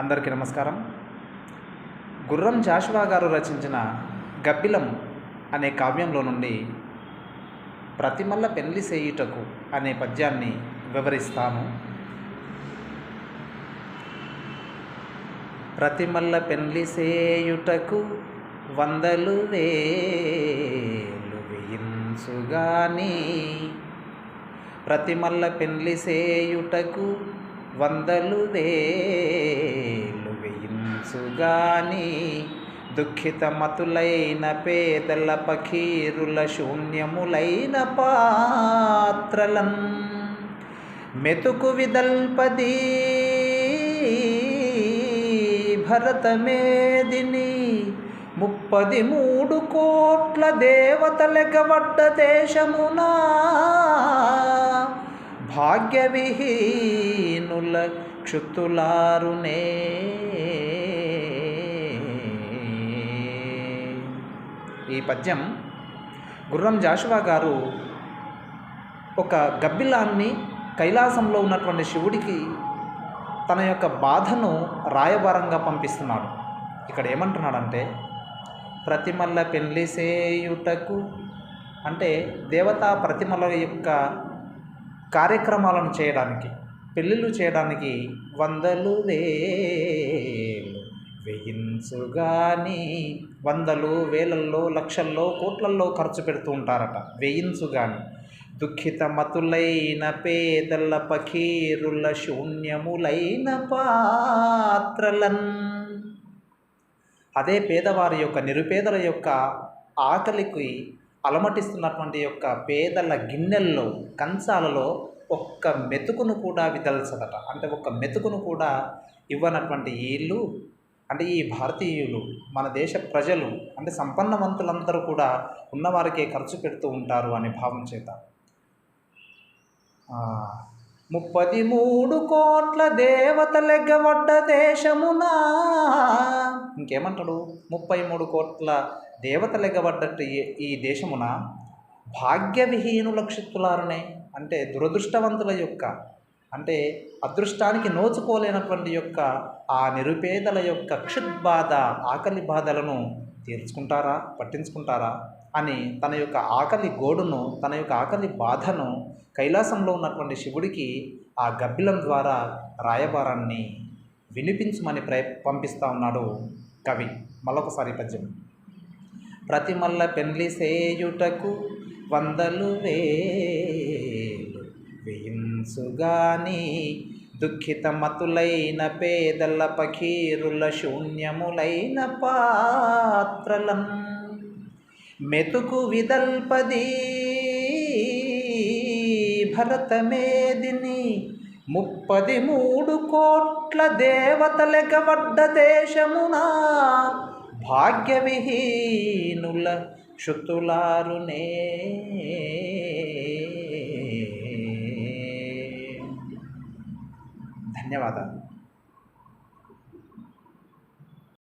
అందరికీ నమస్కారం. గుర్రం జాషువా గారు రచించిన గబ్బిలం అనే కావ్యంలో నుండి ప్రతిమల్ల పెళ్లి సేయుటకు అనే పద్యాన్ని వివరిస్తాను. ప్రతిమల్ల పెళ్లి సేయుటకు వందలు వేలు వేయించుగాని, ప్రతిమల్ల పెళ్లి సేయుటకు వందలు వేలు వేయించుగాని, దుఃఖితమతులైన పేదల పకీరుల శూన్యములైన పాత్రలన్ మెతుకు విదల్పది భరతమేదిని 33 కోట్ల దేవతలెగవడ్డ దేశమునా భాగ్యవిహీనుల క్షుత్తులారునే. ఈ పద్యం గుర్రం జాషువా గారు ఒక గబ్బిలాన్ని కైలాసంలో ఉన్నటువంటి శివుడికి తన యొక్క బాధను రాయబారంగా పంపిస్తున్నాడు. ఇక్కడ ఏమంటున్నాడంటే, ప్రతిమల్ల పెళ్లి సేయుటకు అంటే దేవతా ప్రతిమల యొక్క కార్యక్రమాలను చేయడానికి, పెళ్ళిళ్ళు చేయడానికి వందలు వేలు వేయించుగాని, వందలు వేలల్లో లక్షల్లో కోట్లల్లో ఖర్చు పెడుతూ ఉంటారట. వేయించుగాని, దుఃఖితమతులైన పేదల పకీరుల శూన్యములైన పాత్రలన్, అదే పేదవారి యొక్క నిరుపేదల యొక్క ఆకలికి అలమటిస్తున్నటువంటి యొక్క పేదల గిన్నెల్లో కంచాలలో ఒక్క మెతుకును కూడా విదల్చదట. అంటే ఒక్క మెతుకును కూడా ఇవ్వనటువంటి వీళ్ళు, అంటే ఈ భారతీయులు, మన దేశ ప్రజలు, అంటే సంపన్నవంతులందరూ కూడా ఉన్నవారికే ఖర్చు పెడుతూ ఉంటారు అనే భావం చేత 33 కోట్ల దేవతలెగవడ్డ దేశమునా, ఇంకేమంటాడు, 33 కోట్ల దేవతలెగవడ్డట్టు ఈ దేశమున భాగ్యవిహీనుల క్షుత్తులారనే, అంటే దురదృష్టవంతుల యొక్క, అంటే అదృష్టానికి నోచుకోలేనటువంటి యొక్క ఆ నిరుపేదల యొక్క క్షుద్బాధ, ఆకలి బాధలను తీర్చుకుంటారా, పట్టించుకుంటారా అని తన యొక్క ఆకలి గోడును, తన యొక్క ఆకలి బాధను కైలాసంలో ఉన్నటువంటి శివుడికి ఆ గబ్బిలం ద్వారా రాయబారాన్ని వినిపించమని పంపిస్తూ ఉన్నాడు కవి. మళ్ళొకసారి పద్యం. ప్రతిమల్ల పెళ్లి సేయుటకు వందలు వేలు వేయించుగాని, దుఃఖితమతులైన పేదల పకీరుల శూన్యములైన పాత్రలన్ మెతుకు విదల్పది భరతమేదిని 33 కోట్ల దేవతలెగవడ్డ దేశమునా భాగ్యవిహీనుల క్షుత్తులారునే. ధన్యవాదాలు.